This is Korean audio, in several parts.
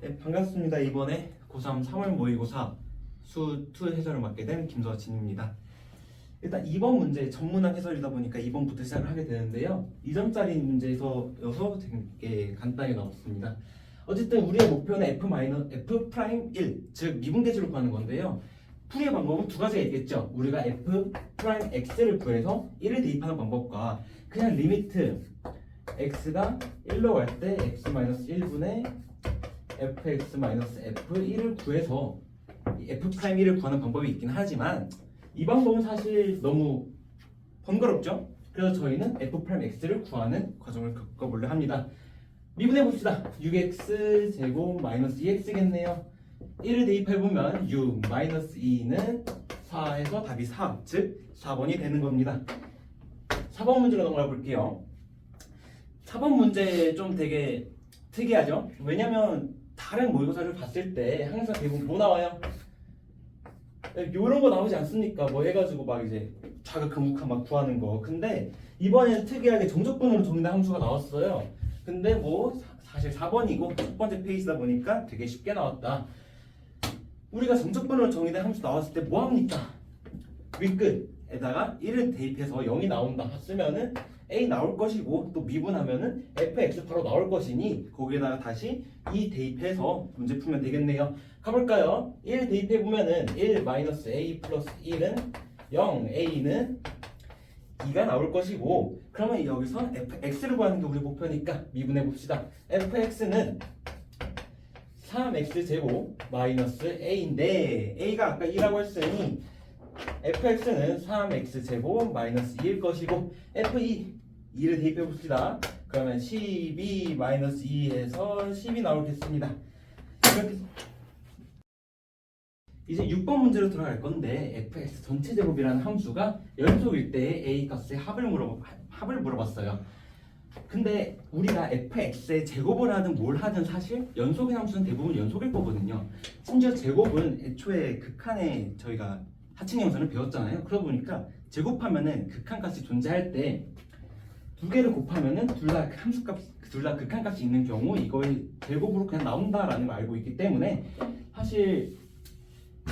네, 반갑습니다. 이번에 고3 3월 모의고사 수2 해설을 맡게 된 김서진입니다. 일단 2번 문제 전문학 해설이다 보니까 2번부터 시작을 하게 되는데요. 2점짜리 문제여서 되게 간단하게 나왔습니다. 어쨌든 우리의 목표는 F'1, 즉 미분계수를 구하는 건데요. 풀이의 방법은 두 가지가 있겠죠. 우리가 F'X를 구해서 1을 대입하는 방법과 그냥 리미트 X가 1로 갈 때 X-1분의 fx-f1을 구해서 f'1을 구하는 방법이 있긴 하지만 이 방법은 사실 너무 번거롭죠? 그래서 저희는 f'x를 구하는 과정을 겪어보려 합니다. 미분해 봅시다. 6x 제곱 마이너스 2x겠네요. 1을 대입해보면 6 마이너스 2는 4에서 답이 4, 즉 4번이 되는 겁니다. 4번 문제로 넘어가 볼게요. 4번 문제 좀 되게 특이하죠? 왜냐면 다른 모의고사를 봤을 때 항상 대부분 뭐 나와요? 이런 거 나오지 않습니까? 뭐 해가지고 막 이제 좌극한 우극한 막 구하는 거. 근데 이번에는 특이하게 정적분으로 정리된 함수가 나왔어요. 근데 뭐 사실 4번이고 첫 번째 페이지다 보니까 되게 쉽게 나왔다. 우리가 정적분으로 정리된 함수 나왔을 때 뭐 합니까? 윗끝에다가 1을 대입해서 0이 나온다 쓰면은 A 나올 것이고 또 미분하면은 fx 바로 나올 것이니 거기에다가 다시 2 대입해서 문제 풀면 되겠네요. 가볼까요? 1 대입해보면은 1 마이너스 A 플러스 1은 0, A는 2가 나올 것이고 그러면 여기서 fx를 구하는 게 우리 목표니까 미분해봅시다. fx는 3x 제곱 마이너스 A인데 A가 아까 2라고 했으니 fx는 3x 제곱 마이너스 2일 것이고 f2 2를 대입해 봅시다. 그러면 12 마이너스 2에서 10이 나오겠습니다. 이렇게 이제 6번 문제로 들어갈 건데 fx 전체 제곱이라는 함수가 연속일 때 a 값의 합을 물어봤어요. 근데 우리가 fx의 제곱을 하든 뭘 하든 사실 연속의 함수는 대부분 연속일 거거든요. 심지어 제곱은 애초에 극한에 저희가 하층 영상을 배웠잖아요. 그러다 보니까 제곱하면은 극한값이 존재할 때 두 개를 곱하면은 둘 다 극한값이 있는 경우 이거의 제곱으로 그냥 나온다라는 걸 알고 있기 때문에 사실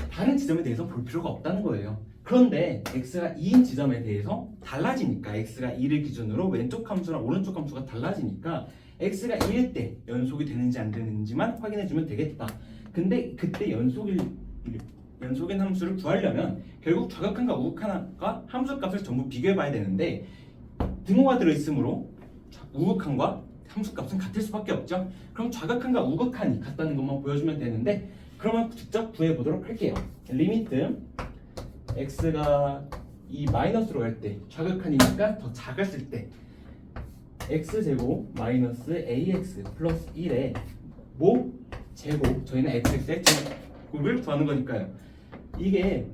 다른 지점에 대해서 볼 필요가 없다는 거예요. 그런데 x가 2인 지점에 대해서 달라지니까 x가 2를 기준으로 왼쪽 함수랑 오른쪽 함수가 달라지니까 x가 2일 때 연속이 되는지 안 되는지만 확인해주면 되겠다. 근데 그때 연속인 함수를 구하려면 결국 좌극한과 우극한과 함수값을 전부 비교해봐야 되는데 등호가 들어있으므로 우극한과 함수값은 같을 수밖에 없죠. 그럼 좌극한과 우극한이 같다는 것만 보여주면 되는데 그러면 직접 구해보도록 할게요. 리미트 x가 이 마이너스로 갈 때 좌극한이니까 더 작았을 때 x제곱 마이너스 ax 플러스 1에 뭐? 제곱 저희는 xx의 제곱을 구하는 거니까요. 이게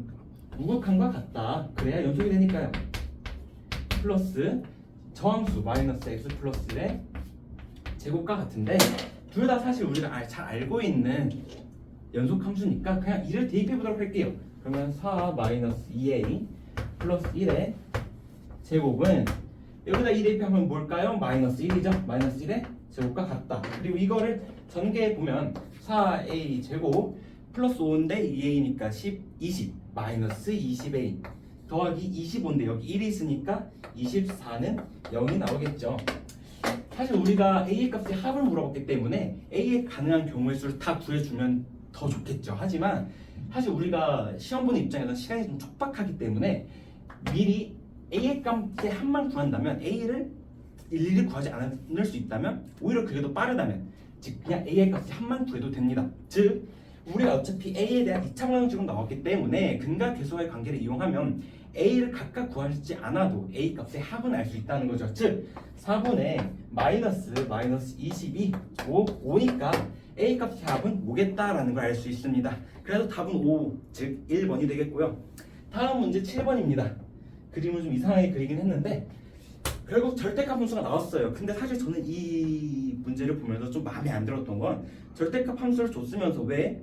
우극한과 같다. 그래야 연속이 되니까요. 플러스 저함수 마이너스 x 플러스 1의 제곱과 같은데 둘 다 사실 우리가 잘 알고 있는 연속 함수니까 그냥 2를 대입해 보도록 할게요. 그러면 4 마이너스 2a 플러스 1의 제곱은 여기다 2 대입하면 뭘까요? 마이너스 1이죠. 마이너스 1의 제곱과 같다. 그리고 이거를 전개해 보면 4a 제곱 플러스 5인데 2a니까 20 마이너스 20a 더하기 25인데 여기 1이 있으니까 24는 0이 나오겠죠. 사실 우리가 a의 값의 합을 물어봤기 때문에 a의 가능한 경우의 수를 다 구해주면 더 좋겠죠. 하지만 사실 우리가 시험 보는 입장에서 시간이 좀 촉박하기 때문에 미리 a의 값의 합만 구한다면 a를 일일이 구하지 않을 수 있다면 오히려 그게 더 빠르다면 즉 그냥 a의 값의 합만 구해도 됩니다. 즉 우리가 어차피 a에 대한 2차 방정식은 나왔기 때문에 근과 계수와의 관계를 이용하면 a를 각각 구하지 않아도 a 값의 합은 알 수 있다는 거죠. 즉 4분의 마이너스 22 5니까 a 값의 합은 5겠다라는 걸 알 수 있습니다. 그래서 답은 5, 즉 1번이 되겠고요. 다음 문제 7번입니다. 그림을 좀 이상하게 그리긴 했는데 결국 절대값 함수가 나왔어요. 근데 사실 저는 이 문제를 보면서 좀 마음에 안 들었던 건 절대값 함수를 줬으면서 왜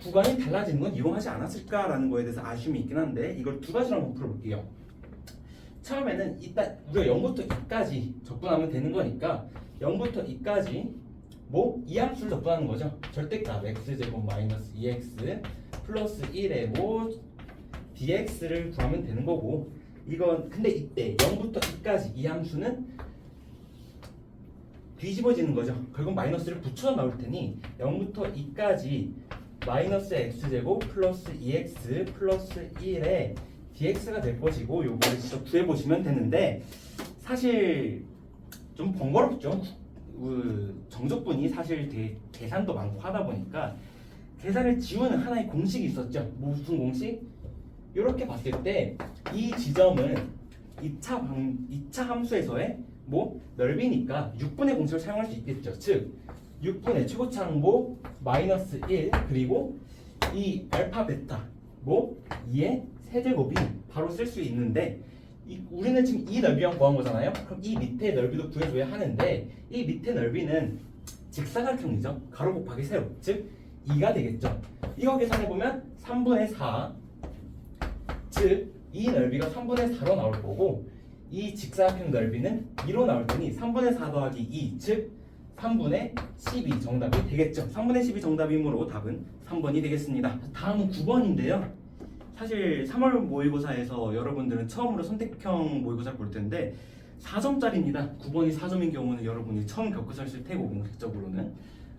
구간이 달라지는 건 이용하지 않았을까라는 거에 대해서 아쉬움이 있긴 한데 이걸 두 가지로 한번 풀어볼게요. 처음에는 일단 우리가 0부터 2까지 적분하면 되는 거니까 0부터 2까지 뭐 이 함수를 접근하는 거죠. 절대값 x제곱 마이너스 2x 플러스 1에 뭐 dx를 구하면 되는 거고, 이건 근데 이때 0부터 2까지 이 함수는 뒤집어지는 거죠. 결국 마이너스를 붙여 나올 테니 0부터 2까지 마이너스 x제곱 플러스 2x 플러스 1에 dx가 될 것이고, 요거를 직접 구해보시면 되는데 사실 좀 번거롭죠. 정적분이 사실 되게 계산도 많고 하다 보니까 계산을 지우는 하나의 공식이 있었죠. 무슨 공식? 이렇게 봤을 때 이 지점은 2차 함수에서의 뭐 넓이니까 6분의 공식을 사용할 수 있겠죠. 즉 6분의 최고차항보 마이너스 1 그리고 이 알파 베타 뭐 2의 세제곱이 바로 쓸 수 있는데, 우리는 지금 이 넓이만 구한 거잖아요. 그럼 이 밑에 넓이도 구해줘야 하는데 이 밑에 넓이는 직사각형이죠. 가로 곱하기 세로, 즉 2가 되겠죠. 이거 계산해보면 3분의 4, 즉 이 넓이가 3분의 4로 나올 거고, 이 직사각형 넓이는 2로 나올 테니 3분의 4 더하기 2, 즉 3분의 12 정답이 되겠죠. 3분의 12 정답이므로 답은 3번이 되겠습니다. 다음은 9번인데요. 사실 3월 모의고사에서 여러분들은 처음으로 선택형 모의고사를 볼 텐데 4점짜리입니다. 9번이 4점인 경우는 여러분이 처음 겪으셨을 테고, 공식적으로는.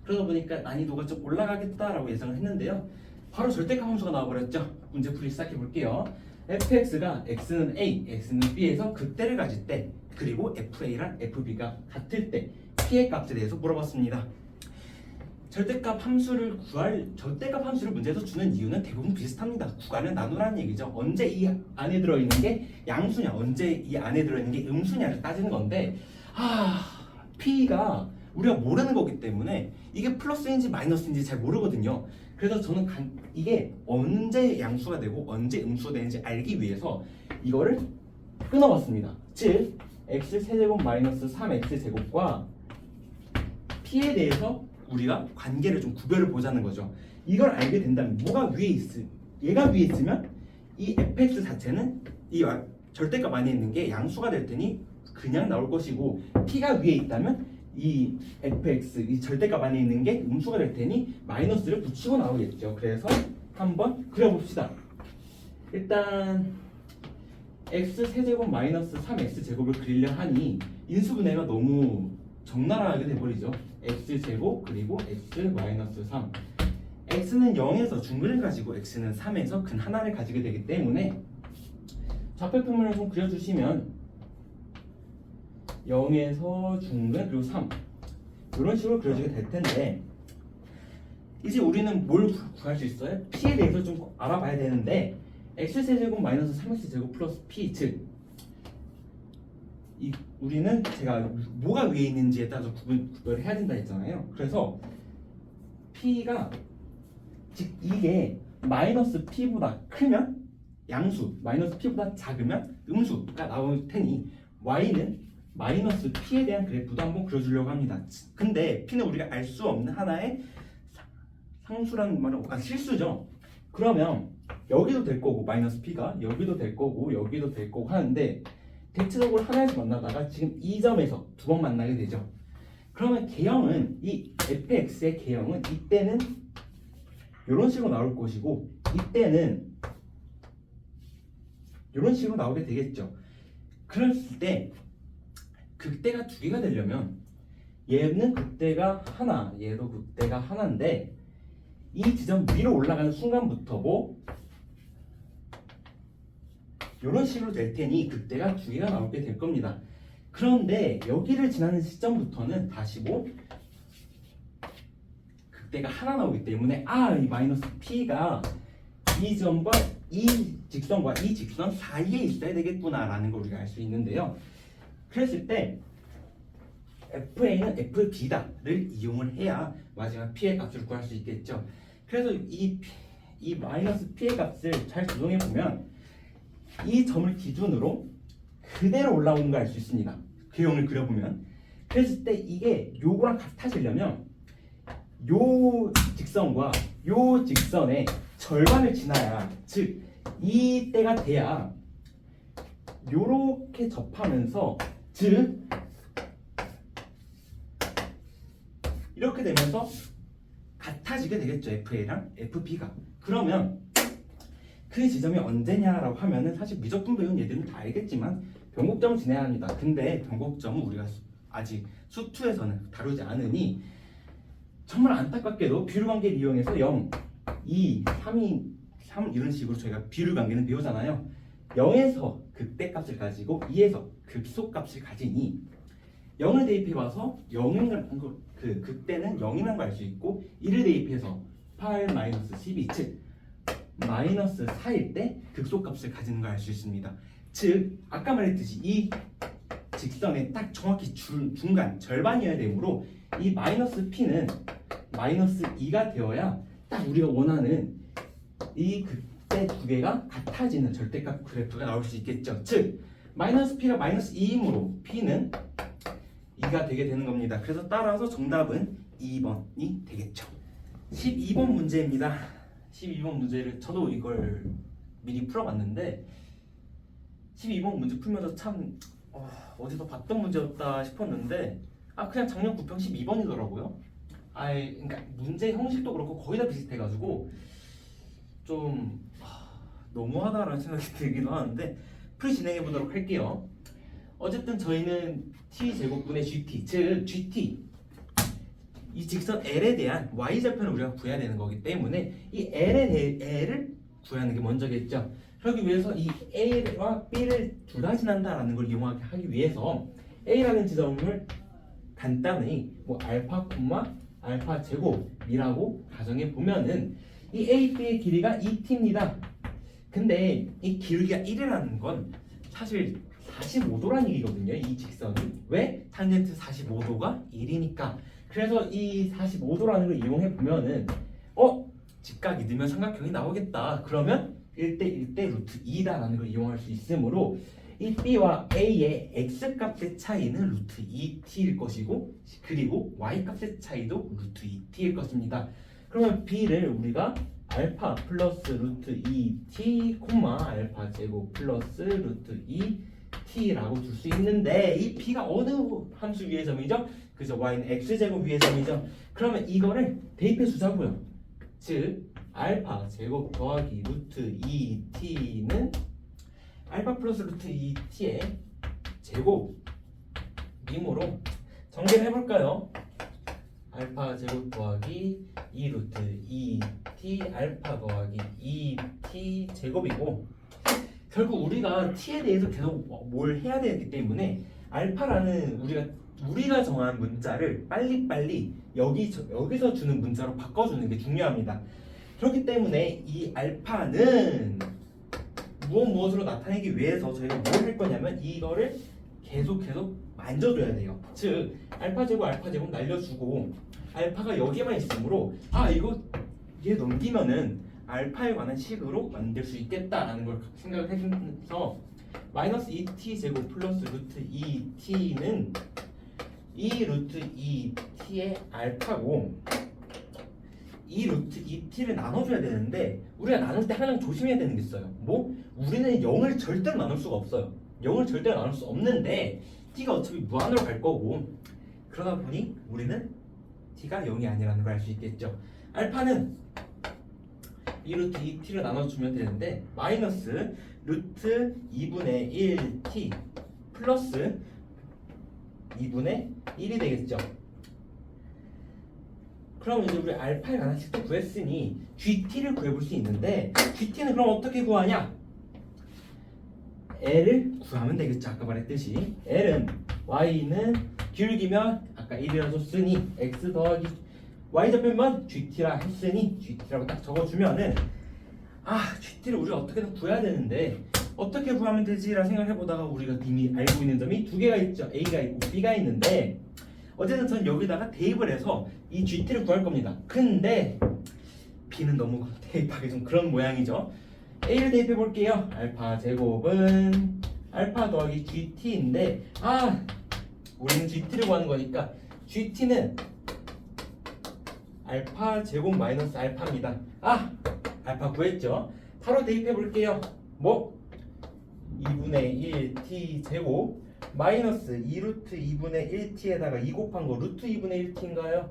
그러다 보니까 난이도가 좀 올라가겠다라고 예상을 했는데요. 바로 절대값 함수가 나와버렸죠. 문제풀이 시작해 볼게요. fx가 x는 a, x는 b에서 극대를 가질 때, 그리고 fa랑 fb가 같을 때 p의 값에 대해서 물어봤습니다. 절대값 함수를 문제에서 주는 이유는 대부분 비슷합니다. 구간을 나누라는 얘기죠. 언제 이 안에 들어있는 게 양수냐, 언제 이 안에 들어있는 게 음수냐를 따지는 건데, P가 우리가 모르는 거기 때문에 이게 플러스인지 마이너스인지 잘 모르거든요. 그래서 저는 이게 언제 양수가 되고 언제 음수가 되는지 알기 위해서 이거를 끊어봤습니다. 즉 x 세제곱 마이너스 3x 제곱과 P에 대해서 우리가 관계를 좀 구별을 보자는 거죠. 이걸 알게 된다면 얘가 위에 있으면 이 fx 자체는 이 절대값 안에 있는 게 양수가 될 테니 그냥 나올 것이고, p가 위에 있다면 이 fx 이 절대값 안에 있는 게 음수가 될 테니 마이너스를 붙이고 나오겠죠. 그래서 한번 그려봅시다. 일단 x 세제곱 마이너스 3x 제곱을 그리려 하니 인수분해가 너무 적나라하게 돼버리죠. x제곱 그리고 x 마이너스 3, x는 0에서 중근을 가지고 x는 3에서 근 하나를 가지게 되기 때문에 좌표표면을 좀 그려주시면 0에서 중근 그리고 3 이런 식으로 그려지게 될 텐데, 이제 우리는 뭘 구할 수 있어요? p에 대해서 좀 알아봐야 되는데, x세제곱 마이너스 3x제곱 플러스 p, 즉 우리는 제가 뭐가 위에 있는지에 따라서 구별을 해야 된다 했잖아요. 그래서 p가 즉 이게 마이너스 p보다 크면 양수, 마이너스 p보다 작으면 음수가 나올 테니 y는 마이너스 p에 대한 그래프도 한번 그려주려고 합니다. 근데 p는 우리가 알 수 없는 하나의 상수라는 말은 실수죠. 그러면 여기도 될 거고 마이너스 p가 여기도 될 거고 여기도 될 거고 하는데, 대체적으로 하나에서 만나다가 지금 이 점에서 두 번 만나게 되죠. 그러면 개형은 이 fx의 개형은 이때는 이런 식으로 나올 것이고 이때는 이런 식으로 나오게 되겠죠. 그랬을 때 극대가 두 개가 되려면 얘는 극대가 하나, 얘도 극대가 하나인데, 이 지점 위로 올라가는 순간부터 뭐 이런 식으로 될 테니 극대가 두 개가 나오게 될 겁니다. 그런데 여기를 지나는 시점부터는 다시 뭐 극대가 하나 나오기 때문에 이 마이너스 p가 이 점과 이 직선과 이 직선 사이에 있어야 되겠구나 라는 걸 우리가 알 수 있는데요. 그랬을 때 fa는 fb다를 이용을 해야 마지막 p의 값을 구할 수 있겠죠. 그래서 이 마이너스 p의 값을 잘 조정해 보면 이 점을 기준으로 그대로 올라오는 걸 알 수 있습니다. 개형을 그려보면. 그랬을 때 이게 요거랑 같아지려면 요 직선과 요 직선의 절반을 지나야, 즉 이때가 돼야 요렇게 접하면서, 즉 이렇게 되면서 같아지게 되겠죠. FA랑 FB가. 그러면 그 지점이 언제냐라고 하면은 사실 미적분 배운 얘들은 다 알겠지만 변곡점을 지내야 합니다. 근데 변곡점은 우리가 아직 수2에서는 다루지 않으니 정말 안타깝게도 비율 관계를 이용해서 0, 2, 3 이런 식으로 저희가 비율 관계는 배우잖아요. 0에서 극대값을 가지고 2에서 극소값을 가지니 0을 대입해봐서 0인 그 극대는 0이라는 걸 알 수 있고 1을 대입해서 8-12, 즉 마이너스 4일 때 극소값을 가지는 걸 알 수 있습니다. 즉 아까 말했듯이 이 직선의 딱 정확히 중간 절반이어야 되므로 이 마이너스 p는 마이너스 2가 되어야 딱 우리가 원하는 이 극대 두 개가 같아지는 절대값 그래프가 나올 수 있겠죠. 즉 마이너스 p가 마이너스 2이므로 p는 2가 되게 되는 겁니다. 그래서 따라서 정답은 2번이 되겠죠. 12번 문제입니다. 12번 문제를 저도 이걸 미리 풀어봤는데 12번 문제 풀면서 참 어디서 봤던 문제였다 싶었는데 그냥 작년 부평 12번이더라고요. 그러니까 문제 형식도 그렇고 거의 다 비슷해가지고 좀 너무하다라는 생각이 들기도 하는데 풀이 진행해 보도록 할게요. 어쨌든 저희는 t 제곱분의 gt, 즉 gt 이 직선 L에 대한 y절편을 우리가 구해야 되는 거기 때문에 이 L을 구하는 게 먼저겠죠. 그러기 위해서 이 A와 B를 둘 다 지난다라는 걸 이용하게 하기 위해서 A라는 지점을 간단히 뭐 알파 콤마 알파 제곱이라고 가정해 보면은 이 A, B의 길이가 2t입니다. 근데 이 길이가 1이라는 건 사실 45도라는 얘기거든요. 이 직선이. 왜? 탄젠트 45도가 1이니까. 그래서 이 45도라는 걸 이용해 보면은 직각이 넣으면 삼각형이 나오겠다. 그러면 1대 1대 루트 2다라는 걸 이용할 수 있으므로 이 B와 A의 X값의 차이는 루트 2t일 것이고 그리고 Y값의 차이도 루트 2t일 것입니다. 그러면 B를 우리가 알파 플러스 루트 2t 콤마 알파 제곱 플러스 루트 2t라고 둘 수 있는데 이 B가 어느 함수 위의 점이죠? 그죠? Y는 X제곱 위의 점이죠. 그러면 이거를 대입해 주자고요. 즉 알파 제곱 더하기 루트 2t는 알파 플러스 루트 2t의 제곱이므로 정리를 해볼까요? 알파 제곱 더하기 2 루트 2t 알파 더하기 2t 제곱이고 결국 우리가 t에 대해서 계속 뭘 해야 되기 때문에 알파라는 우리가 정한 문자를 빨리빨리 여기서 주는 문자로 바꿔주는 게 중요합니다. 그렇기 때문에 이 알파는 무엇으로 나타내기 위해서 저희가 뭘 할 거냐면 이거를 계속 만져줘야 돼요. 즉 알파 제곱 날려주고 알파가 여기에만 있으므로 이거 얘 넘기면은 알파에 관한 식으로 만들 수 있겠다라는 걸 생각을 해서 마이너스 2t 제곱 플러스 루트 2t는 이 루트 2t의 알파고 이 루트 2t를 나눠줘야 되는데 우리가 나눌 때 항상 조심해야 되는 게 있어요. 우리는 0을 절대로 나눌 수가 없어요. 0을 절대로 나눌 수 없는데 t가 어차피 무한으로 갈 거고 그러다 보니 우리는 t가 0이 아니라는 걸 알 수 있겠죠. 알파는 이 루트 2t를 나눠주면 되는데 마이너스 루트 2분의 1t 플러스 2분의 1이 되겠죠. 그럼 이제 우리 알파의 관한 식도 구했으니 GT를 구해볼 수 있는데 GT는 그럼 어떻게 구하냐? L을 구하면 되겠죠. 아까 말했듯이 L은 Y는 기울기면 아까 1이라 줬으니 X 더하기 Y좌표면 GT라 했으니 GT라고 딱 적어주면은 GT를 우리가 어떻게든 구해야 되는데 어떻게 구하면 되지라 생각해보다가 우리가 이미 알고 있는 점이 두 개가 있죠. A가 있고 B가 있는데 어쨌든 전 여기다가 대입을 해서 이 GT를 구할 겁니다. 근데 B는 너무 대입하기 좀 그런 모양이죠. A를 대입해 볼게요. 알파 제곱은 알파 더하기 GT인데 우리는 GT를 구하는 거니까 GT는 알파 제곱 마이너스 알파입니다. 알파 구했죠. 바로 대입해 볼게요. 2분의 1t 제곱 마이너스 2루트 2분의 1t에다가 2 곱한 거 루트 2분의 1t인가요?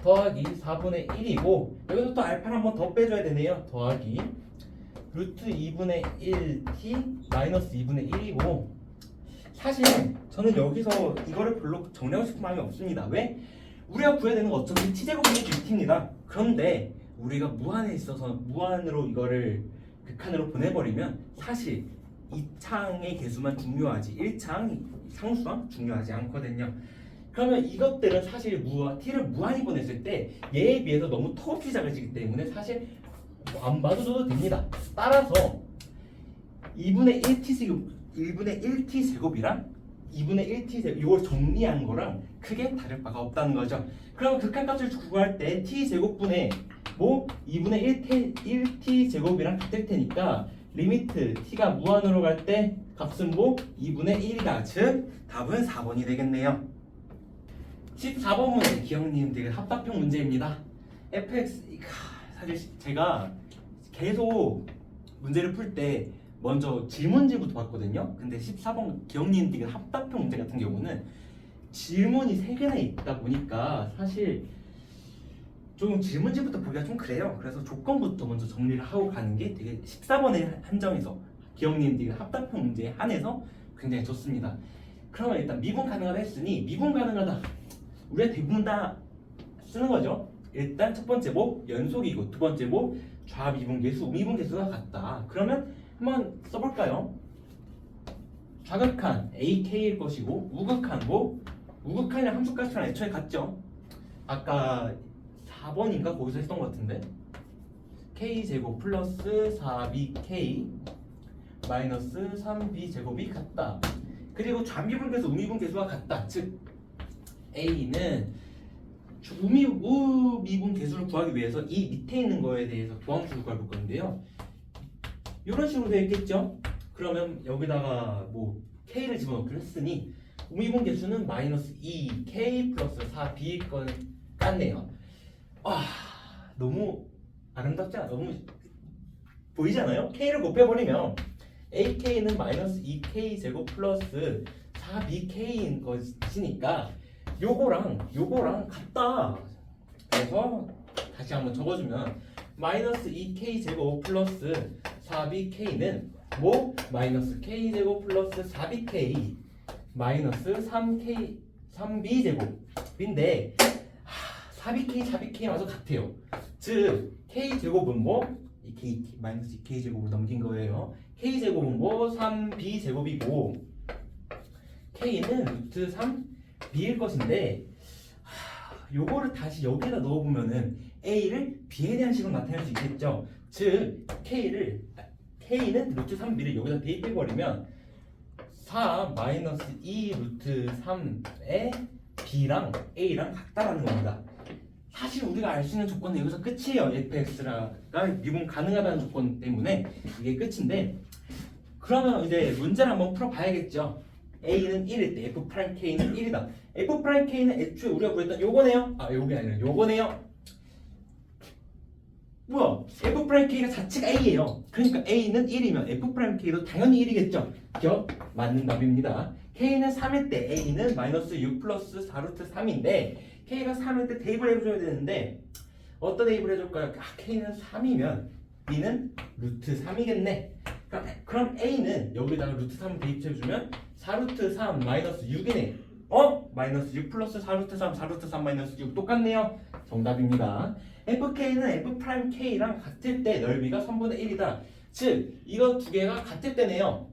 더하기 4분의 1이고 여기서 또 알파를 한 번 더 빼줘야 되네요. 더하기 루트 2분의 1t 마이너스 2분의 1이고 사실 저는 여기서 이거를 별로 정리하고 싶은 마음이 없습니다. 왜? 우리가 구해야 되는 건 어차피 t제곱분의 t입니다. 그런데 우리가 무한에 있어서 무한으로 이거를 극한으로 보내버리면 사실 2창의 개수만 중요하지 1창 상수랑 중요하지 않거든요. 그러면 이것들은 사실 t를 무한히 보냈을 때 얘에 비해서 너무 턱없이 작아지기 때문에 사실 안 봐도 됩니다. 따라서 2분의 1t 제곱이랑 2분의 1t 제곱 이걸 정리한 거랑 크게 다를 바가 없다는 거죠. 그럼 극한값을 구할 때 t 제곱분의 뭐 2분의 1t 제곱이랑 같을 테니까 리미트 t가 무한으로 갈 때 값은 뭐 2분의 1이다. 즉 답은 4번이 되겠네요. 14번 문제 기억님들 합답형 문제입니다. fx 사실 제가 계속 문제를 풀 때 먼저 질문지부터 봤거든요. 근데 14번 기억님들 합답형 문제 같은 경우는 질문이 3개나 있다 보니까 사실 좀 질문지부터 보기가 좀 그래요. 그래서 조건부터 먼저 정리를 하고 가는 게 되게 14번에 한정해서 기억님들 합답형 문제에 한해서 굉장히 좋습니다. 그러면 일단 미분 가능하다 했으니 미분 가능하다 우리가 대부분 다 쓰는 거죠. 일단 첫 번째 뭐 연속이고 두 번째 뭐 좌미분계수 우미분계수가 같다. 그러면 한번 써볼까요? 좌극한 AK일 것이고 우극한 뭐 우극한이랑 함수값이랑 애초에 같죠. 아까 4번인가 거기서 했던 것 같은데 K제곱 플러스 4BK 마이너스 3B제곱이 같다. 그리고 좌미분계수 우미분계수가 같다. 즉 A는 우미분 계수를 구하기 위해서 이 밑에 있는 거에 대해서 도함수를 구할 건데요. 이런 식으로 되어 있겠죠. 그러면 여기다가 뭐 K를 집어넣기로 했으니 우미분 계수는 마이너스 2K 플러스 4B일 건 같네요. 너무 아름답지 않아? 너무 보이잖아요? K를 곱해버리면 AK는 마이너스 2K 제곱 플러스 4BK인 것이니까 요거랑 같다. 그래서 다시 한번 적어주면 마이너스 2K 제곱 플러스 4BK는 뭐 마이너스 K 제곱 플러스 4BK 마이너스 3B 제곱인데 4BK마저 같아요. 즉 K 제곱은 뭐 이 K 마이너스 2K 제곱을 넘긴 거예요. K 제곱은 뭐 3B 제곱이고 K는 루트 3B일 것인데 요거를 다시 여기다 넣어보면은 A를 B에 대한 식으로 나타낼 수 있겠죠. 즉 K는 루트 3B를 여기다 대입해버리면 4 마이너스 2 루트 3의 B랑 A랑 같다라는 겁니다. 사실 우리가 알 수 있는 조건은 여기서 끝이에요. fx가 미분 가능하다는 조건 때문에 이게 끝인데 그러면 이제 문제를 한번 풀어봐야겠죠. A는 1일 때 F'K는 1이다. F'K는 애초에 우리가 구했던 요거네요. 요게 아니라 요거네요. 뭐야? F'K가 자체가 A예요. 그러니까 A는 1이면 F'K도 당연히 1이겠죠. 기억? 맞는 답입니다. K는 3일 때 A는 마이너스 6 플러스 4 루트 3인데 K가 3일 때 대입을 해줘야 되는데 어떤 대입을 해줄까요? K는 3이면 B는 루트 3이겠네. 그럼 A는 여기다가 루트 3을 대입해주면 4루트 3 마이너스 6이네. 마이너스 6 플러스 4루트 3 4루트 3 마이너스 6 똑같네요. 정답입니다. FK는 F'K랑 같을 때 넓이가 3분의 1이다. 즉 이거 두 개가 같을 때네요.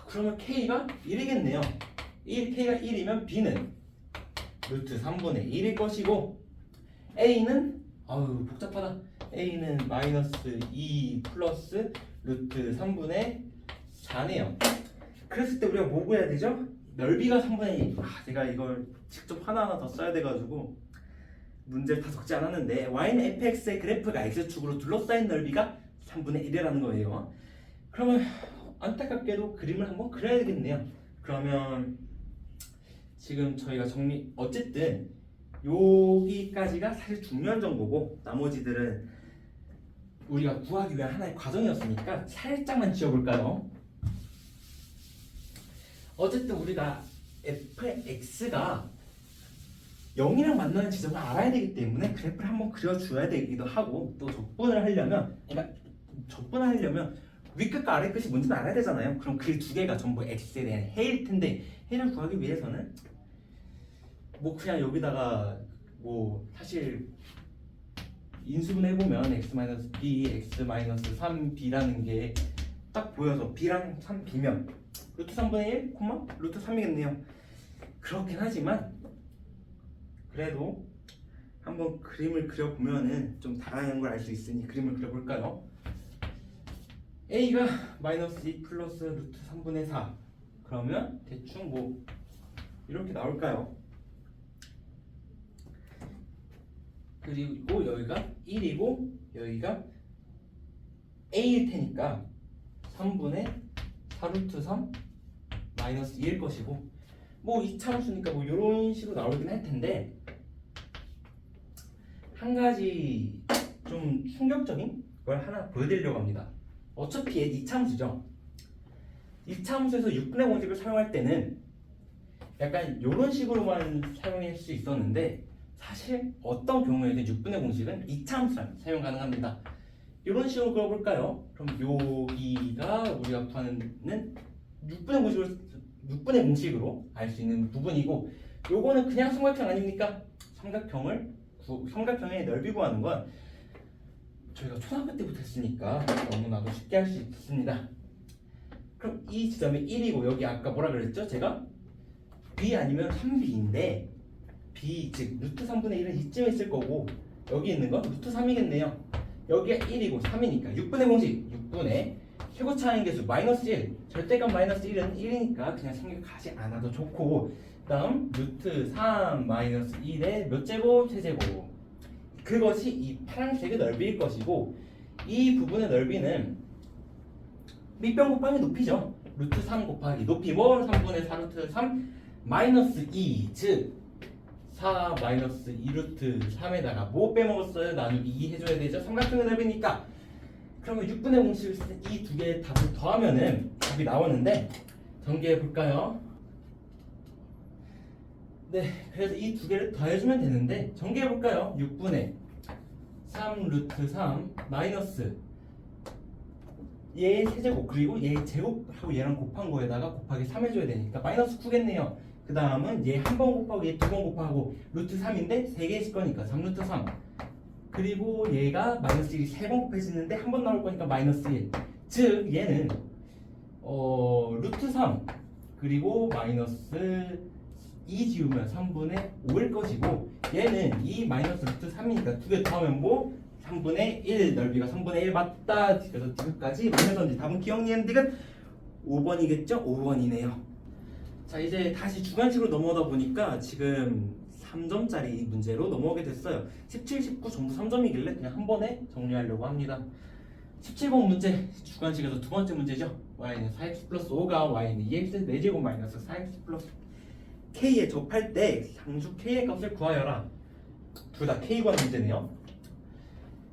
그러면 K가 1이겠네요. K가 1이면 B는 루트 3분의 1일 것이고 A는 복잡하다. A는 마이너스 2 플러스 루트 3분의 4네요. 그랬을 때 우리가 뭐 구해야 되죠? 넓이가 3분의 1. 제가 이걸 직접 하나하나 더 써야 돼가지고 문제를 다 적지 않았는데 y는 fx의 그래프가 x축으로 둘러싸인 넓이가 3분의 1이라는 거예요. 그러면 안타깝게도 그림을 한번 그려야 되겠네요. 그러면 지금 저희가 어쨌든 여기까지가 사실 중요한 정보고 나머지들은 우리가 구하기 위한 하나의 과정이었으니까 살짝만 지워볼까요? 어쨌든 우리가 fx가 0이랑 만나는 지점을 알아야 되기 때문에 그래프를 한번 그려줘야 되기도 하고, 또 적분을 하려면, 그러니까 적분을 하려면 위끝과 아래끝이 뭔지는 알아야 되잖아요. 그럼 그 두 개가 전부 x에 대한 해일 텐데, 해를 구하기 위해서는 뭐 그냥 여기다가 뭐 사실 인수분 해보면 x-b, x-3b라는 게 딱 보여서 b랑 3b면 루트 3분의 1, 루트 3이겠네요. 그렇긴 하지만 그래도 한번 그림을 그려보면은 좀 다양한 걸 알 수 있으니 그림을 그려볼까요? a가 마이너스 2 플러스 루트 3분의 4, 그러면 대충 뭐 이렇게 나올까요? 그리고 여기가 1이고 여기가 a일 테니까 3분의 4 루트 3 마이너스 2일 것이고, 뭐 이차함수니까 뭐 이런 식으로 나오긴 할 텐데, 한 가지 좀 충격적인 걸 하나 보여드리려고 합니다. 어차피 이차함수죠. 이차함수에서 6분의 공식을 사용할 때는 약간 이런 식으로만 사용할 수 있었는데, 사실 어떤 경우에도 6분의 공식은 이차함수랑 사용 가능합니다. 이런 식으로 그려볼까요? 그럼 여기가 우리가 구하는 6분의 공식으로 알 수 있는 부분이고, 요거는 그냥 삼각형 아닙니까? 삼각형의 넓이 구하는 건 저희가 초등학교 때부터 했으니까 너무나도 쉽게 할 수 있습니다. 그럼 이 지점이 1이고 여기 아까 뭐라 그랬죠? 제가 b 아니면 3b인데 b 즉 루트 3분의 1은 이쯤에 있을 거고, 여기 있는 건 루트 3이겠네요. 여기가 1이고 3이니까 6분의 공식, 6분의 최고차항 계수 마이너스 1, 절대값 마이너스 1은 1이니까 그냥 생각하지 않아도 좋고, 그 다음 루트 3 마이너스 1의 몇 제곱, 세제곱, 그것이 이 파란색의 넓이일 것이고, 이 부분의 넓이는 밑변 곱하기 높이죠. 루트 3 곱하기 높이 뭐 3분의 4 루트 3 마이너스 2, 즉 4 마이너스 2 루트 3에다가 뭐 빼먹었어요? 나누기 2 해줘야 되죠. 삼각형의 넓이니까. 그러면 6분의 공식을 쓸 때 이 두 개의 답을 더하면은 답이 나오는데, 전개해 볼까요? 네, 그래서 이 두 개를 더해주면 되는데 전개해 볼까요? 6분의 3 루트 3 마이너스 얘의 세제곱, 그리고 얘의 제곱하고 얘랑 곱한 거에다가 곱하기 3 해줘야 되니까 마이너스 9겠네요. 그 다음은 얘 한 번 곱하고 얘 두 번 곱하고 루트 3인데 3개 있을 거니까 3 루트 3, 그리고 얘가 마이너스 1이 3번 곱해지는데 한 번 나올 거니까 마이너스 1, 즉 얘는 루트 3 그리고 마이너스 2 지우면 3분의 5일 것이고, 얘는 이 마이너스 루트 3이니까 두 개 더하면 뭐 3분의 1, 넓이가 3분의 1 맞다. 그래서 지금까지 마이너스인지 답은 기억니은 디귿 5번이겠죠? 5번이네요. 자, 이제 다시 주관식으로 넘어오다 보니까 지금 3점짜리 문제로 넘어오게 됐어요. 17, 19 전부 3점이길래 그냥 한 번에 정리하려고 합니다. 17번 문제, 주관식에서 두 번째 문제죠. y는 4x 플러스 5가 y는 2x 4제곱 마이너스 4x 플러스 k에 접할 때 상수 k의 값을 구하여라. 둘 다 k 구하는 문제네요.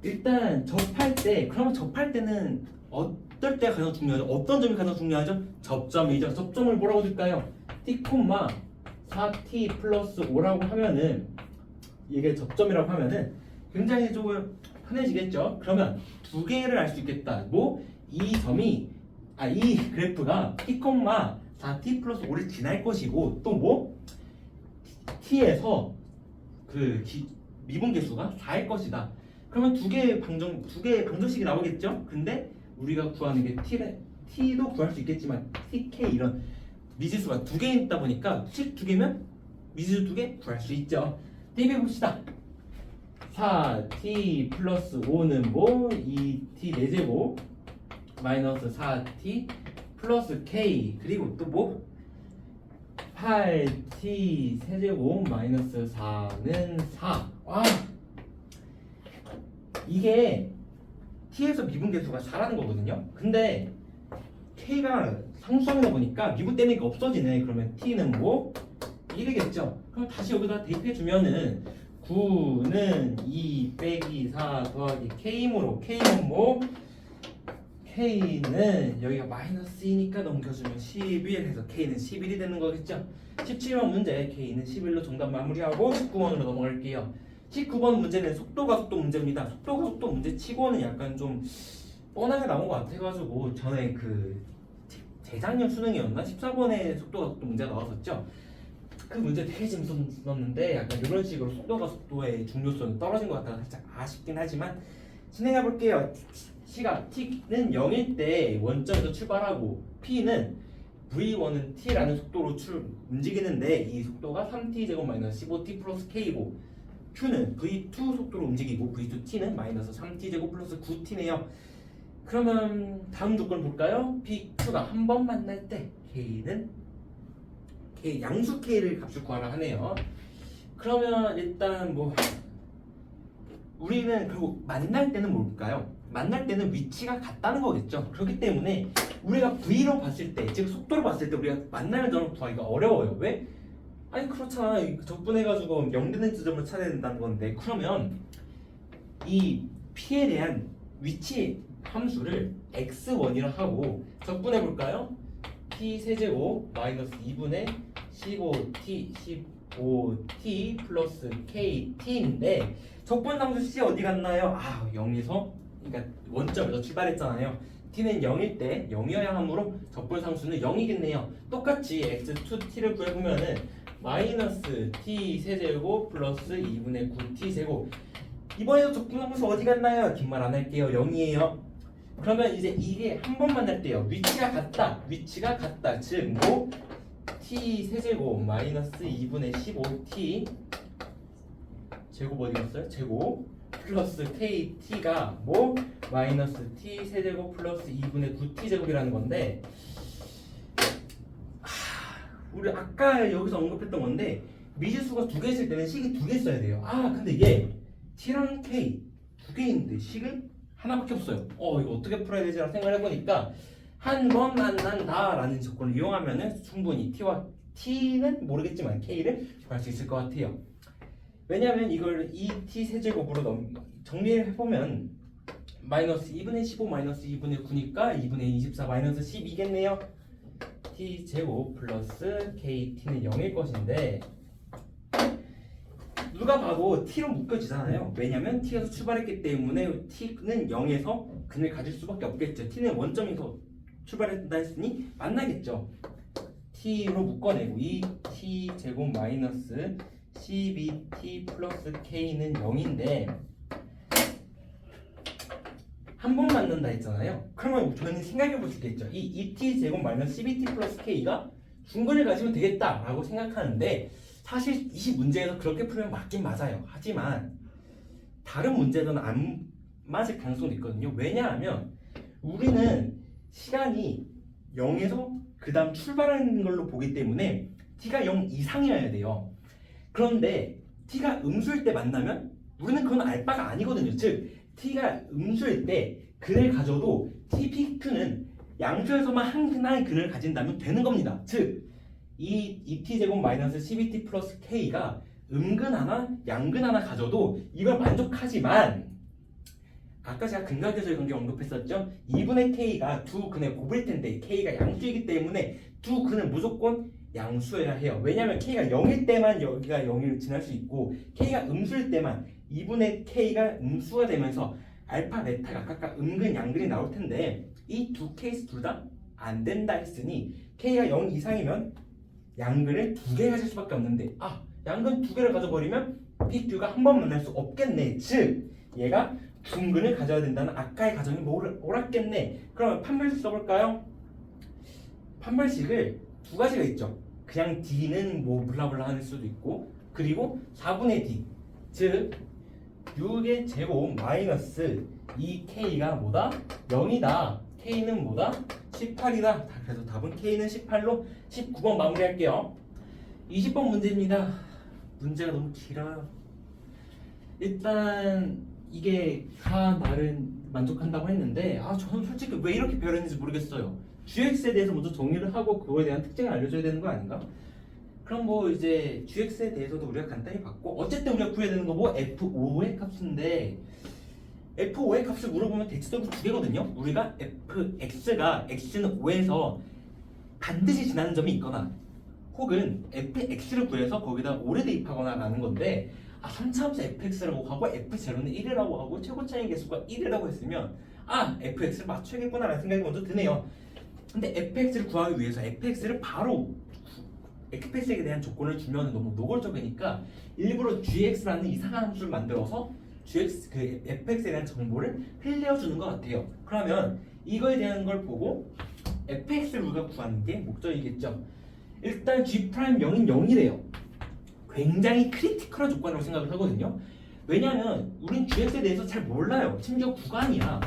일단 접할 때, 그러면 접할 때는 어떨 때가 가장 중요하죠? 어떤 점이 가장 중요하죠? 접점이죠. 접점을 뭐라고 줄까요? t, 4t 플러스 5라고 하면은, 이게 접점이라고 하면은 굉장히 조금 흔해지겠죠? 그러면 두 개를 알 수 있겠다. 뭐? 이 점이, 이 그래프가 t, 4t 플러스 5를 지날 것이고, 또 뭐? t에서 그 미분계수가 4일 것이다. 그러면 두 개의 방정식이 나오겠죠? 근데 우리가 구하는 게 t도 구할 수 있겠지만 tk 이런 미지수가 두 개 있다 보니까 식 두 개면 미지수 두 개 구할 수 있죠. 대입해 봅시다. 4t 플러스 5는 뭐? 2t 4제곱 마이너스 4t 플러스 k, 그리고 또 뭐? 8t 세제곱 마이너스 4는 4. 와, 이게 t에서 미분계수가 4라는 거거든요. 근데 k가 상수함이다 보니까 미분 때문에 없어지네. 그러면 t는 뭐? 1이겠죠. 그럼 다시 여기다 대입해주면은 9는 2 빼기 4 더하기 k이므로 k는 뭐? K는 여기가 마이너스 2니까 넘겨주면 11 해서 K는 11이 되는 거겠죠? 17번 문제 K는 11로 정답 마무리하고 19번으로 넘어갈게요. 19번 문제는 속도가 속도 문제입니다. 속도가 속도 문제 치고는 약간 좀 뻔하게 나온 것 같아가지고 전에 그 재작년 수능이었나? 14번에 속도가 속도 문제가 나왔었죠? 그 문제 되게 재밌었는데 약간 이런 식으로 속도가 속도의 중요성이 떨어진 것 같아서 살짝 아쉽긴 하지만 진행해 볼게요. 시각 t는 0일 때 원점에서 출발하고 p는 v1은 t라는 속도로 움직이는데 이 속도가 3t제곱 마이너스 15t 플러스 k고 q는 v2 속도로 움직이고 v2t는 마이너스 3t제곱 플러스 9t네요. 그러면 다음 조건 볼까요? p, q가 한 번 만날 때 k는 k, 양수 k를 값을 구하라 하네요. 그러면 일단 뭐 우리는 결국 만날 때는 뭘까요? 만날 때는 위치가 같다는 거겠죠. 그렇기 때문에 우리가 V로 봤을 때, 즉 속도로 봤을 때 우리가 만날 점을 구하기가 어려워요. 왜? 아니 그렇잖아. 적분해가지고 0 되는 지점을 찾아야 된다는 건데 그러면 이 P에 대한 위치 함수를 x1이라 하고 적분해 볼까요? T 세제곱 마이너스 2분의 15T 15T 플러스 KT인데 적분 함수 C 어디 갔나요? 0에서 그러니까 원점에서 출발했잖아요. t는 0일 때 0이어야 하므로 적분 상수는 0이겠네요. 똑같이 x2t를 구해보면은 마이너스 t 세제곱 플러스 2분의 9t 제곱. 이번에도 적분 함수 어디 갔나요? 긴 말 안 할게요. 0이에요. 그러면 이제 이게 한 번 만날 때요. 위치가 같다. 즉 뭐 t 세제곱 마이너스 2분의 15t 제곱 어디 갔어요? 제곱 플러스 kt가 뭐 마이너스 t 세제곱 플러스 2분의 9t 제곱이라는 건데 우리 아까 여기서 언급했던 건데 미지수가 두 개 있을 때는 식이 두 개 써야 돼요. 근데 이게 t랑 k 두 개 있는데 식은 하나밖에 없어요. 이거 어떻게 풀어야 되지라고 생각을 해보니까 한 번 만난다라는 조건을 이용하면은 충분히 t는 모르겠지만 k를 구할 수 있을 것 같아요. 왜냐하면 이걸 2t 세제곱으로 정리를 해보면 마이너스 2분의 15 마이너스 2분의 9니까 2분의 24 마이너스 12겠네요. t 제곱 플러스 kt는 0일 것인데 누가 봐도 t로 묶여지잖아요. 왜냐면 t에서 출발했기 때문에 t는 0에서 근을 가질 수밖에 없겠죠. t는 원점에서 출발했다 했으니 만나겠죠. t로 묶어내고 2t 제곱 마이너스 12t 플러스 k는 0인데 한 번 만난다 했잖아요. 그러면 저는 생각해 볼 수 있겠죠. 이 2t 제곱 마이너스 12t 플러스 k가 중근을 가지면 되겠다라고 생각하는데 사실 이 문제에서 그렇게 풀면 맞긴 맞아요. 하지만 다른 문제에서는 안 맞을 가능성도 있거든요. 왜냐하면 우리는 시간이 0에서 그 다음 출발하는 걸로 보기 때문에 t가 0 이상이어야 돼요. 그런데 t가 음수일 때 만나면 우리는 그건 알바가 아니거든요. 즉 t가 음수일 때 근을 가져도 tpq는 양수에서만 하나의 근을 가진다면 되는 겁니다. 즉 이 2t 제곱 마이너스 12t 플러스 k가 음근 하나 양근 하나 가져도 이걸 만족하지만 아까 제가 근각에서의 관계 언급했었죠. 2분의 k가 두 근의 곱일 텐데 k가 양수이기 때문에 두 근은 무조건 양수여야 해요. 왜냐하면 k가 0일 때만 여기가 0을 지날 수 있고 k가 음수일 때만 2분의 k가 음수가 되면서 알파, 베타가 각각 음근, 양근이 나올 텐데 이 두 케이스 둘 다 안 된다 했으니 k가 0 이상이면 양근을 두 개 가질 수밖에 없는데 양근 두 개를 가져버리면 PQ가 한 번 만날 수 없겠네. 즉 얘가 중근을 가져야 된다는 아까의 가정이 옳았겠네. 그러면 판별식 써볼까요? 판별식을 두 가지가 있죠. 그냥 D는 뭐 블라블라 할 수도 있고 그리고 4분의 D 즉 6의 제곱 마이너스 2K가 뭐다? 0이다. K는 뭐다? 18이다. 그래서 답은 K는 18로 19번 마무리할게요. 20번 문제입니다. 문제가 너무 길어요. 일단 이게 다 말은 만족한다고 했는데 저는 솔직히 왜 이렇게 별했는지 모르겠어요. GX에 대해서 먼저 정리를 하고 그거에 대한 특징을 알려줘야 되는 거 아닌가? 그럼 뭐 이제 GX에 대해서도 우리가 간단히 봤고 어쨌든 우리가 구해야 되는 거 뭐 F5의 값인데 f5의 값을 물어보면 대체적으로 두 개거든요. 우리가 fx가 x는 5에서 반드시 지나는 점이 있거나 혹은 fx를 구해서 거기다 5를 대입하거나 라는 건데 3차함수 fx라고 하고 f0는 1이라고 하고 최고 차이 계수가 1이라고 했으면 fx를 맞춰야겠구나 라는 생각이 먼저 드네요. 근데 fx를 구하기 위해서 fx를 바로 fx에 대한 조건을 주면 너무 노골적이니까 일부러 gx라는 이상한 함수를 만들어서 fx에 대한 정보를 흘려주는 것 같아요. 그러면 이거에 대한 걸 보고 fx를 우리가 구하는 게 목적이겠죠. 일단 g'0인 0이래요. 굉장히 크리티컬한 조건이라고 생각을 하거든요. 왜냐하면 우린 gx에 대해서 잘 몰라요. 심지어 구간이야.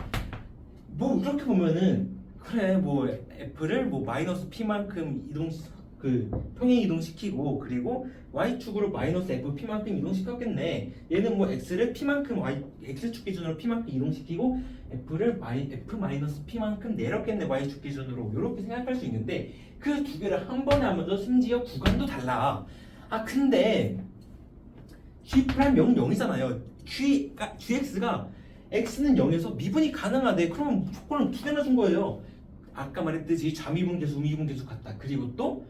뭐 이렇게 보면은 그래 뭐 f를 뭐 마이너스 p만큼 평행 이동시키고 그리고 y축으로 마이너스 fp만큼 이동시켰겠네. 얘는 뭐 x를 p만큼 x축 기준으로 p만큼 이동시키고 f를 f 마이너스 p만큼 내렸겠네 y축 기준으로. 이렇게 생각할 수 있는데 그 두 개를 한 번에 하면서 심지어 구간도 달라. 근데 g'0은 0이잖아요. gx가 x는 0에서 미분이 가능하대. 그러면 조건을 두 개나 준 거예요. 아까 말했듯이 좌미분계수, 우미분계수 같다. 그리고 또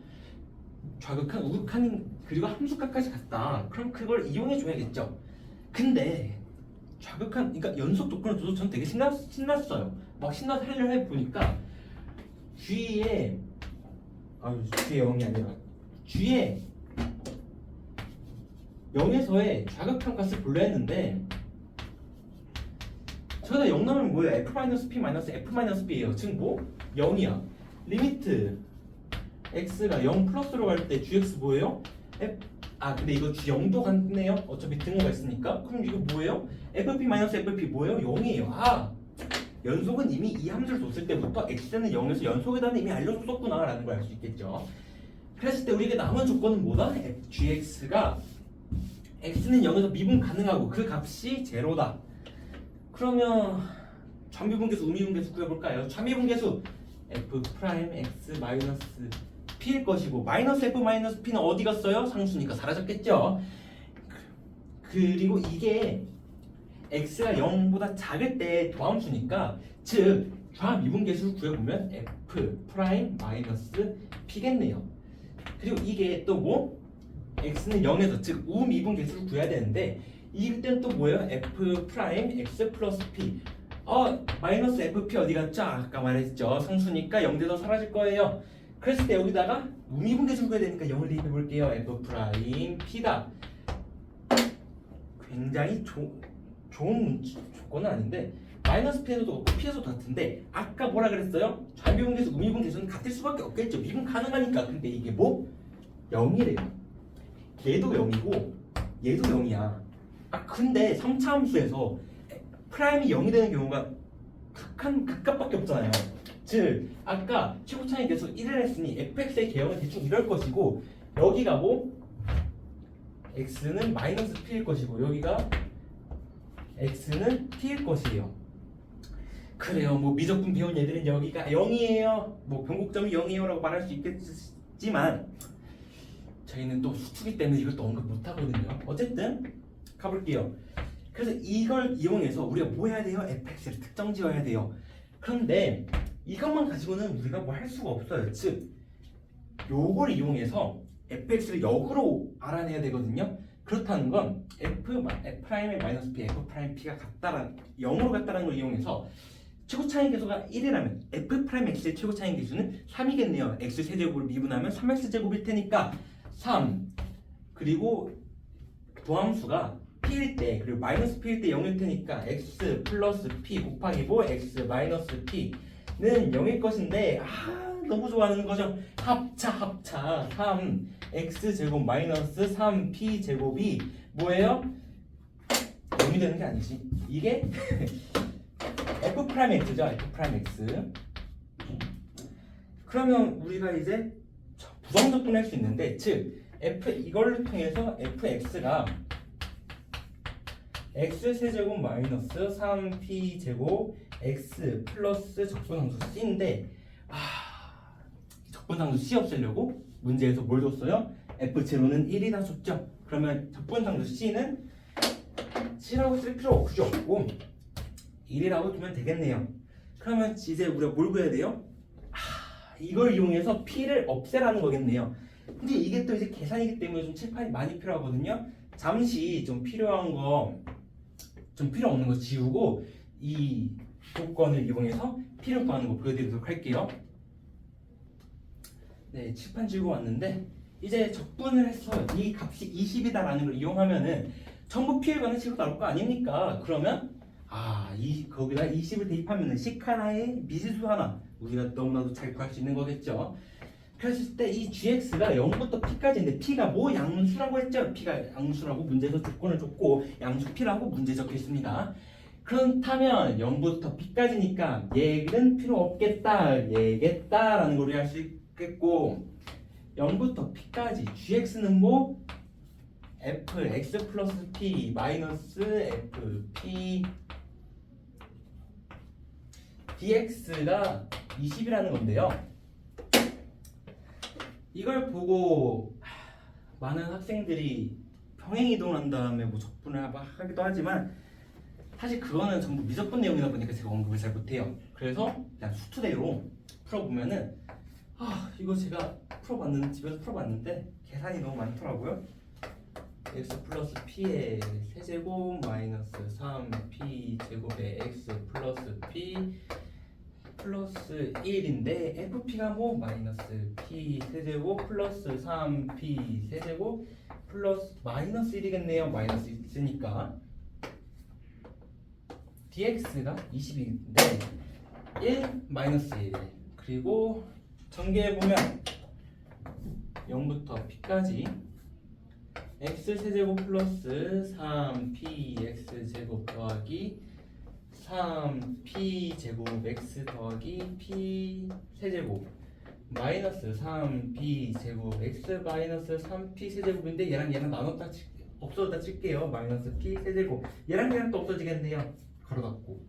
좌극한, 우극한, 그리고 함수값까지 같다. 그럼 그걸 이용해 줘야겠죠. 근데 좌극한, 그러니까 연속 조건을 줘도 전 되게 신났어요. 막 신나서 하려고 해보니까 G에 0이 아니라 G에 0에서의 좌극한 값을 불러야 했는데 저기다 0 넣으면 뭐예요? f-p-f-b예요. 즉 뭐? 0이야. 리미트 x가 0 플러스로 갈 때 gx 뭐예요? 근데 이거 g0도 같네요. 어차피 등호가 있으니까. 그럼 이거 뭐예요? fp-fp 뭐예요? 0이에요. 연속은 이미 이 함수를 줬을 때부터 x는 0에서 연속이라는 이미 알려줬었구나 라는 걸 알 수 있겠죠. 그랬을 때 우리에게 남은 조건은 뭐다? gx가 x는 0에서 미분 가능하고 그 값이 제로다. 그러면 좌미분계수, 우미분계수 구해볼까요? 좌미분계수 f'(x-p일 것이고 마이너스 f-p는 어디 갔어요? 상수니까 사라졌겠죠. 그리고 이게 x가 0보다 작을 때 도함수니까 즉 좌미분계수를 구해보면 f'-p겠네요. 그리고 이게 또 뭐? x는 0에서 즉 우미분계수를 구해야 되는데 이때는 또 뭐예요? f'(x 플러스 p) 마이너스 fp 어디 갔죠? 아까 말했죠. 상수니까 0대도 사라질 거예요. 그랬을 때 여기다가 우미분계수를 구해야 되니까 0을 대입해 볼게요. f'(p다). 굉장히 좋은 조건은 아닌데 마이너스 p에서도 없고 p에서도 같은데 아까 뭐라 그랬어요? 좌미분계수, 우미분계수는 같을 수밖에 없겠죠. 미분 가능하니까. 근데 이게 뭐? 0이래요. 얘도 0이고 얘도 0이야. 근데 3차 함수에서 프라임이 0이 되는 경우가 각각밖에 없잖아요. 즉 아까 최고 차이 계수 1을 했으니 fx의 개형은 대충 이럴 것이고 여기가 뭐? x는 마이너스 p일 것이고 여기가 x는 t일 것이에요. 그래요. 뭐 미적분 배운 얘들은 여기가 0이에요. 뭐 변곡점이 0이에요 라고 말할 수 있겠지만 저희는 또 수투기 때문에 이걸 또 언급 못하거든요. 어쨌든 가볼게요. 그래서 이걸 이용해서 우리가 뭐 해야 돼요? fx를 특정 지어야 돼요. 그런데 이것만 가지고는 우리가 뭐 할 수가 없어요. 즉 요걸 이용해서 fx를 역으로 알아내야 되거든요. 그렇다는 건 f'의 마이너스 p, f'p가 같다란 0으로 같다는 걸 이용해서 최고 차이 계수가 1이라면 f'x의 최고 차이 계수는 3이겠네요. x 세제곱을 미분하면 3x 제곱일 테니까 3 그리고 도함수가 p일 때 그리고 마이너스 p일 때 0일 테니까 x 플러스 p 곱하기 뭐 x 마이너스 p는 0일 것인데 너무 좋아하는 거죠. 합차 3 x 제곱 마이너스 3 p 제곱이 뭐예요? 0이 되는 게 아니지. 이게 f'x죠. f'x. 그러면 우리가 이제 부정적분할 수 있는데 즉 이걸 통해서 fx가 x 세제곱 마이너스 3p 제곱 x 플러스 적분상수 c인데 적분상수 c 없애려고 문제에서 뭘 줬어요? f0는 1이다 줬죠. 그러면 적분상수 c는 c라고 쓸 필요 없고 1이라고 두면 되겠네요. 그러면 이제 우리가 뭘 구해야 돼요? 이걸 이용해서 P를 없애라는 거겠네요. 근데 이게 또 이제 계산이기 때문에 좀 칠판이 많이 필요하거든요. 잠시 좀 필요한 거, 좀 필요 없는 거 지우고 이 조건을 이용해서 P를 구하는 거 보여드리도록 할게요. 네, 칠판 지우고 왔는데 이제 적분을 해서 이 값이 20이다라는 걸 이용하면은 전부 P를 구하는 식으로 나올 거 아닙니까? 그러면 거기다 20을 대입하면은 식 하나에 미지수 하나 우리가 너무나도 잘 구할 수 있는 거겠죠. 그랬을 때 이 gx가 0부터 p까지인데 p가 뭐 양수라고 했죠? p가 양수라고 문제에서 조건을 줬고 양수 p라고 문제 적혀 있습니다. 그렇다면 0부터 p까지니까 얘는 필요 없겠다, 얘겠다라는 걸 우리가 할 수 있겠고 0부터 p까지 gx는 뭐 fx 플러스 p 마이너스 fp dx가 20이라는 건데요. 이걸 보고 많은 학생들이 평행이동한 다음에 뭐 적분을 하기도 하지만 사실 그거는 전부 미적분 내용이다 보니까 제가 언급을 잘 못해요. 그래서 그냥 수투대로 풀어보면은 이거 제가 집에서 풀어봤는데 계산이 너무 많더라고요. x 플러스 p의 세제곱 마이너스 3p 제곱의 x 플러스 p 플러스 1인데 fp가 뭐 마이너스 p 세제곱 플러스 3p 세제곱 플러스 마이너스 1이겠네요. 마이너스 있으니까 dx가 20인데 1 마이너스 1 그리고 전개해보면 0부터 p까지 x 세제곱 플러스 3p x 제곱 더하기 3p 제곱 x 더하기 p 세제곱 마이너스 3p 제곱 x 마이너스 3p 세제곱인데 얘랑 나눴다 없어졌다 칠게요. 마이너스 p 세제곱 얘랑 또 없어지겠네요. 걸어갖고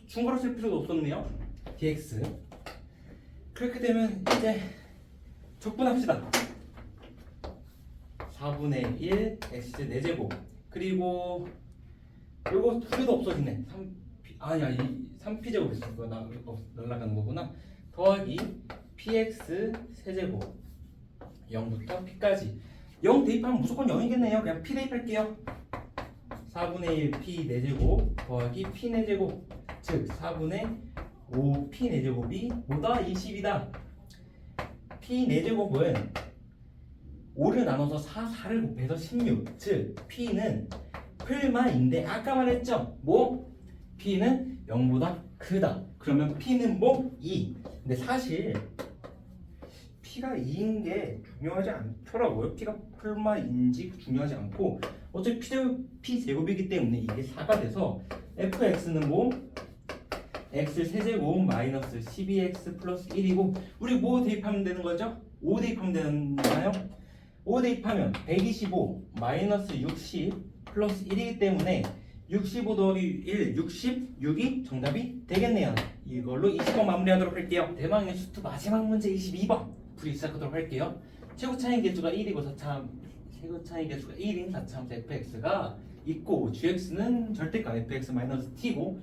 충고로 쓸 필요도 없었네요. dx 그렇게 되면 이제 적분합시다. 4분의 1 x제 4제곱 그리고 요거 두 개도 없어지네. 3p 제곱 있어. 그거 날라가는 거구나. 더하기 px 세제곱 0부터 p까지 0 대입하면 무조건 0이겠네요. 그냥 p 대입할게요. 4분의 1 p 4제곱 더하기 p 4제곱 즉 4분의 5 p 4제곱이 뭐다? 20이다. p 4제곱은 5를 나눠서 4를 곱해서 16 즉 p는 풀마인데 아까 말했죠? 뭐? p는 0보다 크다. 그러면 p는 뭐? 2. 근데 사실 p가 2인 게 중요하지 않더라고요. p가 풀마인지 중요하지 않고 어차피 p 제곱이기 때문에 이게 4가 돼서 fx는 뭐? x 세제곱 마이너스 12x 플러스 1이고 우리 뭐 대입하면 되는 거죠? 5 대입하면 되나요? 5 대입하면 125 마이너스 60 플러스 1이기 때문에 65 더하기 1, 66이 정답이 되겠네요. 이걸로 20번 마무리하도록 할게요. 대망의 수투 마지막 문제 22번 풀이 시작하도록 할게요. 최고 차이 개수가 1이고 4차 최고 차이 개수가 1인 4차함수 fx가 있고 gx는 절대가 fx 마이너스 t고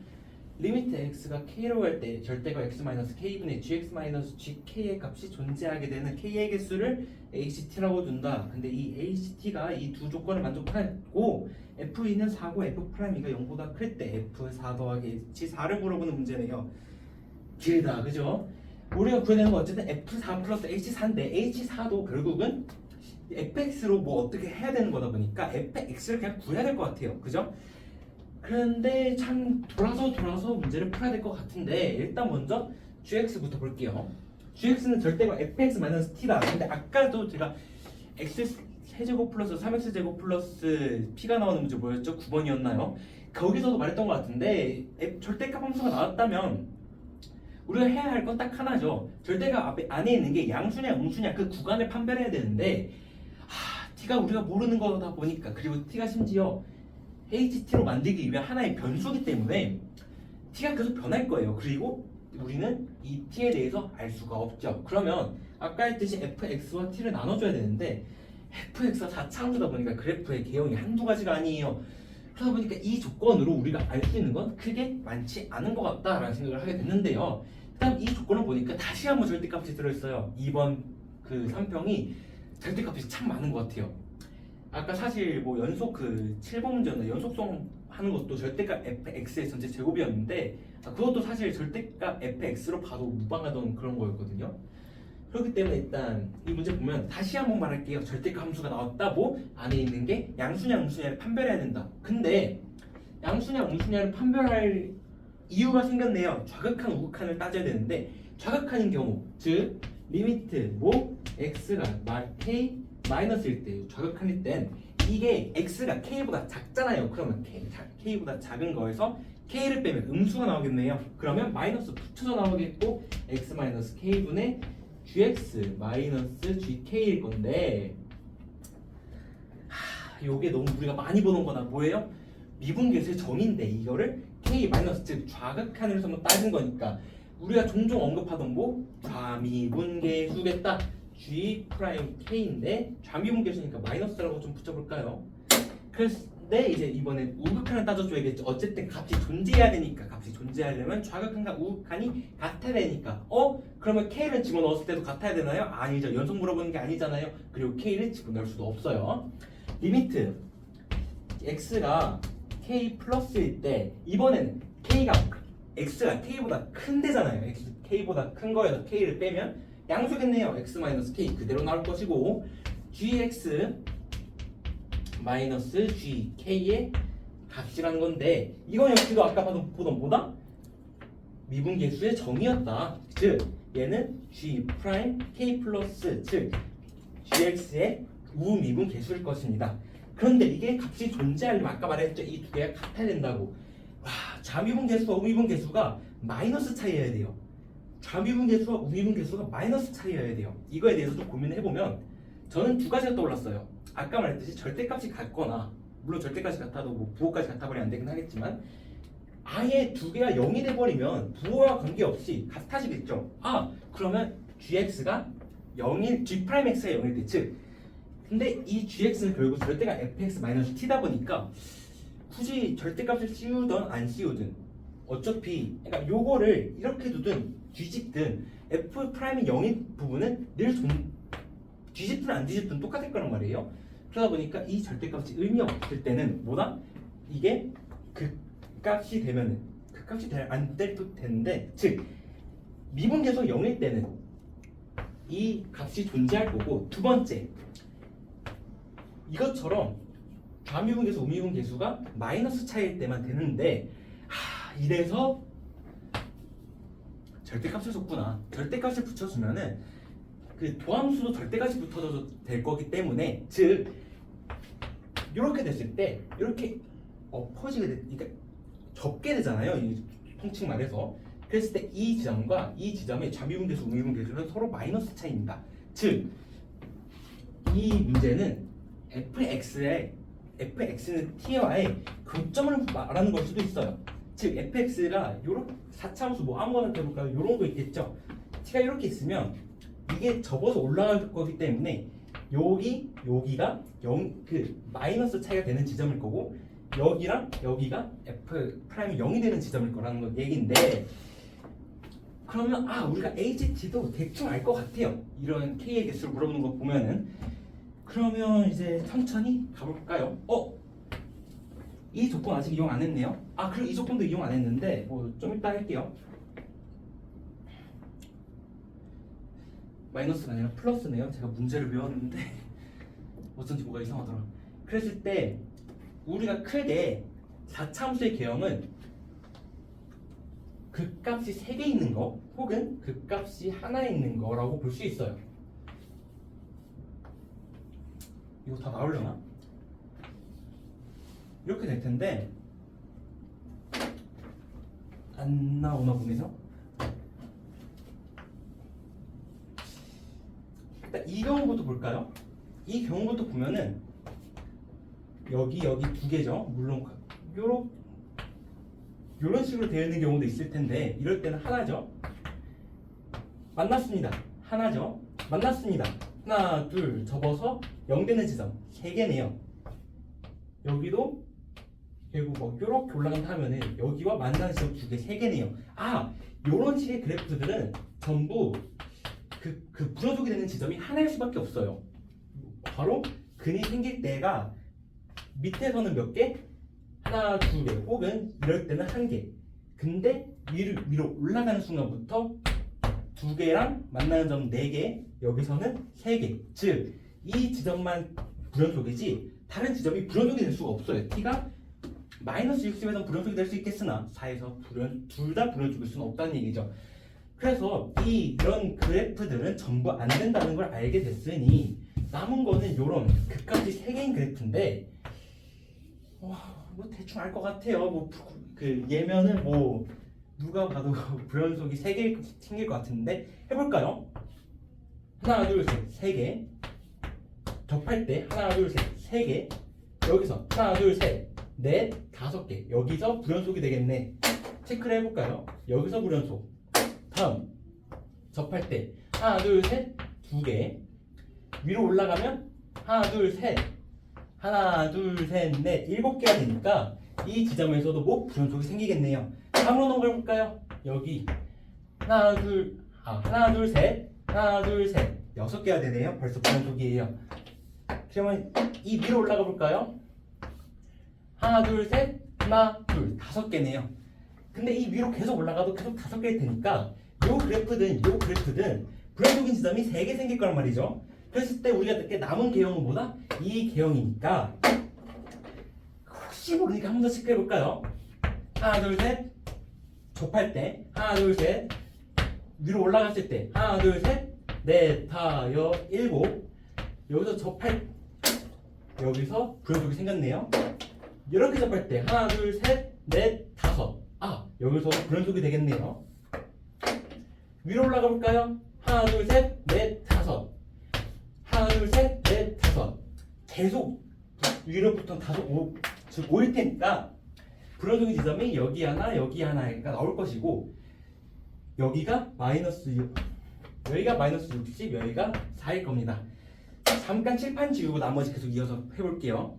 리미트 x가 k로 갈 때 절대가 x 마이너스 k분의 gx 마이너스 gk의 값이 존재하게 되는 k의 개수를 ht라고 둔다. 근데 이 ht가 이 두 조건을 만족하고 f는 4고 f'가 0보다 클 때 f4 더하기 h4를 물어보는 문제네요. 길다, 그죠? 우리가 구해내는 건 어쨌든 f4 플러스 h4인데 h4도 결국은 fx로 뭐 어떻게 해야 되는 거다 보니까 fx를 그냥 구해야 될 것 같아요. 그죠? 그런데 참 돌아서 문제를 풀어야 될 것 같은데 일단 먼저 gx부터 볼게요. gx는 절대가 fx-t다. 근데 아까도 제가 x 세제곱 플러스 3x제곱 플러스 p가 나오는 문제 뭐였죠? 9번이었나요? 거기서도 말했던 것 같은데 절대값 함수가 나왔다면 우리가 해야 할 건 딱 하나죠. 절대값 앞에 안에 있는 게 양수냐 음수냐 그 구간을 판별해야 되는데 t가 우리가 모르는 거다 보니까 그리고 t가 심지어 HT로 만들기 위한 하나의 변수기 때문에 t가 계속 변할 거예요. 그리고 우리는 이 t에 대해서 알 수가 없죠. 그러면 아까 했듯이 fx와 t를 나눠줘야 되는데 fx가 4차함수다 보니까 그래프의 개형이 한두 가지가 아니에요. 그러다 보니까 이 조건으로 우리가 알 수 있는 건 크게 많지 않은 것 같다라는 생각을 하게 됐는데요. 그다음 이 조건을 보니까 다시 한번 절대값이 들어있어요. 2번 그 3평이 절대값이 참 많은 것 같아요. 아까 사실 뭐 연속 그 7번 문제는 연속성 하는 것도 절대값 fx의 전체 제곱이었는데 그것도 사실 절대값 fx로 봐도 무방하던 그런 거였거든요. 그렇기 때문에 일단 이 문제 보면 다시 한번 말할게요. 절대값 함수가 나왔다. 뭐 안에 있는 게 양수냐 음수냐를 판별해야 된다. 근데 양수냐 음수냐를 판별할 이유가 생겼네요. 좌극한 우극한을 따져야 되는데 좌극한인 경우 즉 리미트 뭐 x가 k 마이너스일 때 좌극한일 땐 이게 x가 k보다 작잖아요. 그러면 k보다 작은 거에서 k를 빼면 음수가 나오겠네요. 그러면 마이너스 붙여서 나오겠고 x 마이너스 k분의 gx 마이너스 gk일 건데 요게 너무 우리가 많이 보는 거나 뭐예요? 미분계수의 정의인데 이거를 k 마이너스 즉 좌극한으로서 한번 따진 거니까 우리가 종종 언급하던 뭐 좌미분계수겠다 g 프라임 k인데 좌미분계수니까 마이너스라고 좀 붙여볼까요? 근데 이제 이번엔 우극한을 따져줘야겠죠. 어쨌든 값이 존재해야 되니까 값이 존재하려면 좌극한과 우극한이 같아야 되니까 그러면 k를 집어넣었을 때도 같아야 되나요? 아니죠. 연속 물어보는 게 아니잖아요. 그리고 k를 집어넣을 수도 없어요. 리미트 x가 k 플러스일 때 이번에는 x가 k보다 큰 데잖아요. k보다 큰 거에서 k를 빼면 양수겠네요. x 마이너스 k 그대로 나올 것이고 gx 마이너스 gk의 값이라는 건데 이건 역시도 아까 보던 뭐다? 미분계수의 정의였다. 즉 얘는 g 프라임 k 플러스 즉 gx의 우미분계수일 것입니다. 그런데 이게 값이 존재하려면 아까 말했죠. 이 두 개가 같아야 된다고. 와, 좌미분계수와 우미분계수가 마이너스 차이여야 돼요. 좌미분계수와 우미분계수가 마이너스 차이여야 돼요. 이거에 대해서 좀 고민을 해보면 저는 두 가지가 떠올랐어요. 아까 말했듯이 절대값이 같거나 물론 절대값이 같아도 뭐 부호까지 같아버리면 안 되긴 하겠지만 아예 두 개가 0이 돼버리면 부호와 관계없이 같아지겠죠. 그러면 gx가 0일 g'x가 0일 때 즉 근데 이 gx는 결국 절대가 fx-t다 보니까 굳이 절대값을 씌우든 안 씌우든 어차피 그러니까 요거를 이렇게 두든 뒤집든 f''이 0인 부분은 늘 뒤집든 안 뒤집든 똑같을 거란 말이에요. 그러다 보니까 이 절대값이 의미 없을 때는 뭐다? 이게 극값이 되면은 극값이 안 돼도 되는데 즉 미분계수 0일 때는 이 값이 존재할 거고 두 번째 이것처럼 좌미분계수 우미분계수가 마이너스 차이일 때만 되는데 이래서 절대값을 줬구나. 절대값을 붙여주면은 그 도함수도 절대값이 붙어줘도 될 거기 때문에 즉 이렇게 됐을 때 이렇게 엎어지게 그러니까 접게 되잖아요. 이 통칭 말해서 그랬을 때 이 지점과 이 지점의 좌미분계수 우미분계수는 서로 마이너스 차이입니다. 즉 이 문제는 fx는 t와의 교점을 말하는 걸 수도 있어요. 즉 fx가 요런 4차함수 뭐 아무거나 해볼까요? 요런 거 있겠죠. t가 이렇게 있으면 이게 접어서 올라갈 거기 때문에 여기가 마이너스 차이가 되는 지점일 거고 여기랑 여기가 f'이 0이 되는 지점일 거라는 건 얘기인데 그러면 우리가 HT도 대충 알 것 같아요. 이런 K의 개수를 물어보는 거 보면은 그러면 이제 천천히 가볼까요? 이 조건 아직 이용 안 했네요. 그리고 이 조건도 이용 안 했는데 뭐 좀 이따 할게요. 마이너스가 아니라 플러스네요. 제가 문제를 외웠는데 어쩐지 뭐가 이상하더라. 그랬을 때 우리가 크게 4차함수의 개형은 극값이 3개 있는 거 혹은 극값이 하나 있는 거라고 볼 수 있어요. 이거 다 나오려나? 이렇게 될 텐데 안 나오나 보네요. 일단 이 경우부터 볼까요? 이 경우부터 보면은 여기 두 개죠. 물론 요런 식으로 되어 있는 경우도 있을 텐데 이럴 때는 하나죠. 만났습니다. 하나죠. 만났습니다. 하나, 둘 접어서 0 되는 지점 3개네요. 여기도 결국 뭐 이렇게 올라간다 하면은 여기와 만나는 지점 두 개, 세 개네요. 요런 식의 그래프들은 전부 그 불연속이 되는 지점이 하나일 수밖에 없어요. 바로 근이 생길 때가 밑에서는 몇 개? 하나, 두 개, 혹은 이럴 때는 한 개. 근데 위로 올라가는 순간부터 두 개랑 만나는 점 네 개, 여기서는 세 개. 즉, 이 지점만 불연속이지 다른 지점이 불연속이 될 수가 없어요. t가 마이너스 60에서 불연속이 될 수 있겠으나 4에서 둘 다 불연속일 수는 없다는 얘기죠. 그래서 이런 그래프들은 전부 안 된다는 걸 알게 됐으니 남은 거는 이런 극값이 3개인 그래프인데 뭐 대충 알 것 같아요. 뭐 그 얘면은 뭐 누가 봐도 불연속이 3개 생길 것 같은데 해볼까요? 하나 둘 셋 3개 접할 때 하나 둘 셋 3개 여기서 하나 둘 셋 넷 5개 여기서 불연속이 되겠네. 체크를 해볼까요? 여기서 불연속. 다음 접할 때 하나 둘 셋 2개 위로 올라가면 하나 둘 셋 하나 둘 셋 넷 7개가 되니까 이 지점에서도 뭐 불연속이 생기겠네요. 다음으로 넘어가 볼까요? 여기 하나 둘 셋 하나 둘 셋 6개가 되네요. 벌써 불연속이에요. 그러면 이 위로 올라가 볼까요? 하나 둘 셋 하나 둘 5개네요. 근데 이 위로 계속 올라가도 계속 5개일 테니까 요 그래프든 불연속인 지점이 3개 생길 거란 말이죠. 그랬을 때 우리가 이렇게 남은 개형은 뭐다? 이 개형이니까 혹시 모르니까 한 번 더 체크해 볼까요? 하나 둘 셋 접할 때 하나 둘 셋 위로 올라갔을 때 하나 둘 셋 넷 다 여 7 여기서 접할 여기서 불연속이 생겼네요. 이렇게 접할 때 하나 둘 셋 넷 5 여기서 불연속이 되겠네요. 위로 올라가 볼까요? 하나 둘 셋 넷 5 하나 둘 셋 넷 5 계속 위로부터 5일 테니까 불연속인 지점이 여기 하나가 나올 것이고 여기가 마이너스 60 여기가 4일 겁니다. 잠깐 칠판 지우고 나머지 계속 이어서 해볼게요.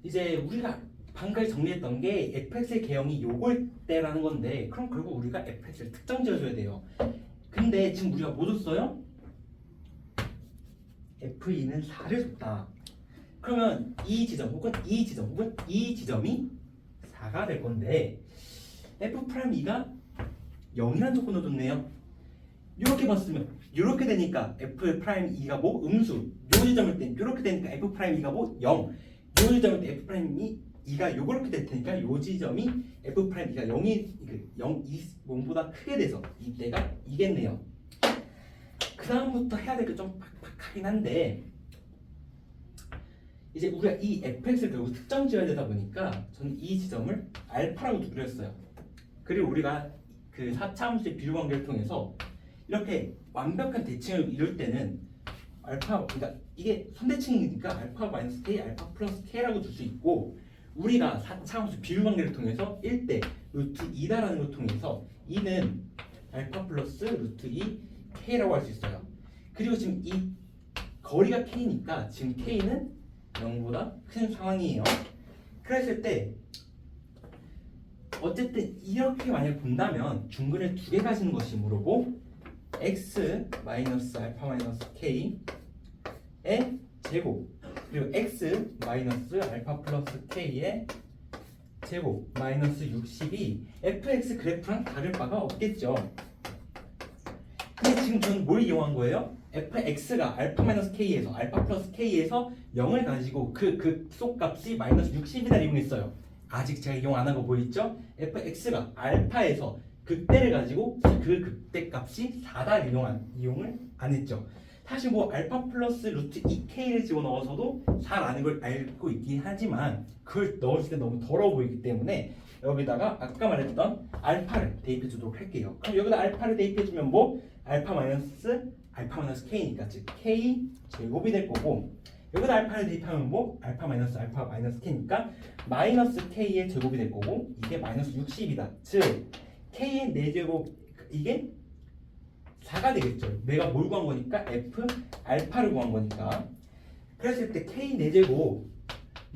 이제 우리가 방금 정리했던 게 fx의 개형이 요걸 때라는 건데 그럼 결국 우리가 fx를 특정 지어줘야 돼요. 근데 지금 우리가 뭐 줬어요? F는 4를 줬다. 그러면 이 지점 혹은 이 지점이 4가 될 건데 F'E가 0이라는 조건을 줬네요. 이렇게 봤으면 이렇게 되니까 F'E가 뭐? 음수. 요 지점일 땐 이렇게 되니까 F'E가 뭐? 0. 요 지점일 때 F'E가 요렇게 될 테니까 요 지점이 F'E가 0보다 크게 돼서 이때가 이겠네요. 그 다음부터 해야 될 게 좀 팍팍하긴 한데 이제 우리가 이 fx를 결국 특정 지어야 되다 보니까 저는 이 지점을 알파라고 그렸어요. 그리고 우리가 그 4차 함수의 비교 관계를 통해서 이렇게 완벽한 대칭을 이룰 때는 알파 그러니까 이게 선대칭이니까 알파 마이너스 k, 알파 플러스 k라고 줄 수 있고 우리가 4차 함수 비교 관계를 통해서 1대 루트 2다라는 걸 통해서 2는 알파 플러스 루트 2 k라고 할 수 있어요. 그리고 지금 이 거리가 k니까 지금 k는 0보다 큰 상황이에요. 그랬을 때 어쨌든 이렇게 만약 본다면 중근을 2개 가지는 것이 뭐로고 x 마이너스 알파 마이너스 k의 제곱 그리고 x 마이너스 알파 플러스 k의 제곱 마이너스 60이 fx 그래프랑 다를 바가 없겠죠. 근데 지금 저는 뭘 이용한 거예요? fx가 알파 마이너스 k에서 알파 플러스 k에서 0을 가지고 그 극소값이 마이너스 60이다 이용했어요. 아직 제가 이용 안 한 거 보이죠? fx가 알파에서 극대를 가지고 그 극대값이 4다 이용을 안 했죠. 사실 뭐 알파 플러스 루트 2k를 집어넣어서도 4라는 걸 알고 있긴 하지만 그걸 넣었을 때 너무 더러워 보이기 때문에 여기다가 아까 말했던 알파를 대입해 주도록 할게요. 그럼 여기다 알파를 대입해 주면 뭐? 알파 마이너스 k니까 즉 k 제곱이 될 거고 여기다 알파를 대입하면 뭐? 알파 마이너스 k니까 마이너스 k의 제곱이 될 거고 이게 마이너스 60이다. 즉 k의 4제곱 이게 4가 되겠죠. 내가 뭘 구한 거니까 f 알파를 구한 거니까. 그랬을 때 k 4제곱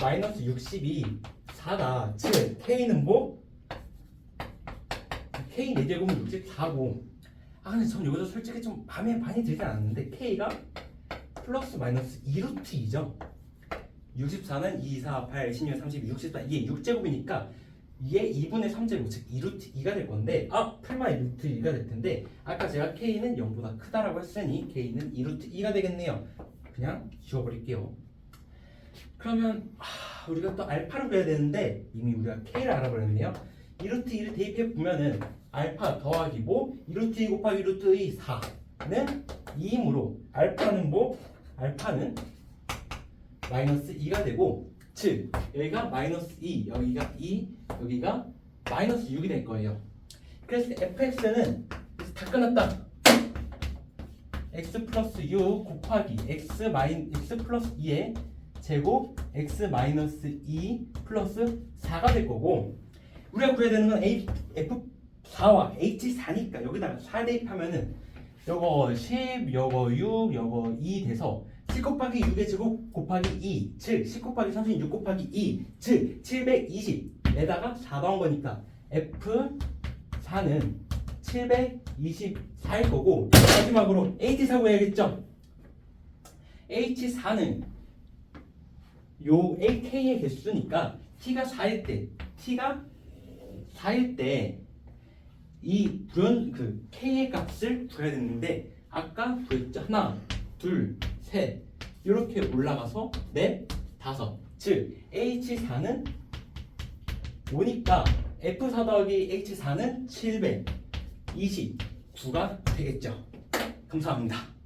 마이너스 60이 4다. 즉 K는 뭐? K 4제곱은 64고 근데 전 여기서 솔직히 좀 마음에 많이 들지 않았는데 K가 플러스 마이너스 2루트 2죠. 64는 2, 4, 8, 16, 32, 64 이게 6제곱이니까 얘 2분의 3제곱 즉 2루트 2가 될 건데 풀마 2루트 2가 될 텐데 아까 제가 K는 0보다 크다라고 했으니 K는 2루트 2가 되겠네요. 그냥 지워버릴게요. 그러면 우리가 또 알파를 구해야 되는데 이미 우리가 K를 알아버렸네요. 2루트 2를 대입해 보면은 알파 더하기 뭐 2루트 2 곱하기 루트 2 4는 2이므로 알파는 뭐? 알파는 마이너스 2가 되고 즉 여기가 마이너스 2 여기가 2 여기가 마이너스 6이 될 거예요. 그래서 fx는 다 끝났다. x 플러스 6 곱하기 x 플러스 2의 제곱 x 마이너스 2 플러스 4가 될 거고 우리가 구해야 되는 건 f4와 h4니까 여기다가 4 대입하면은 요거 10 요거 6 요거 2 돼서 10 곱하기 6의 제곱 곱하기 2 즉 10 곱하기 36 곱하기 2 즉 720에다가 4 더한 거니까 F4는 724일 거고 마지막으로 H4 구해야겠죠. H4는 요 AK의 개수니까 T가 4일 때 이 K의 값을 구해야 되는데 아까 구했죠. 하나 둘 셋 이렇게 올라가서 넷 다섯 즉 H4는 5니까 F4 더하기 H4는 729가 되겠죠. 감사합니다.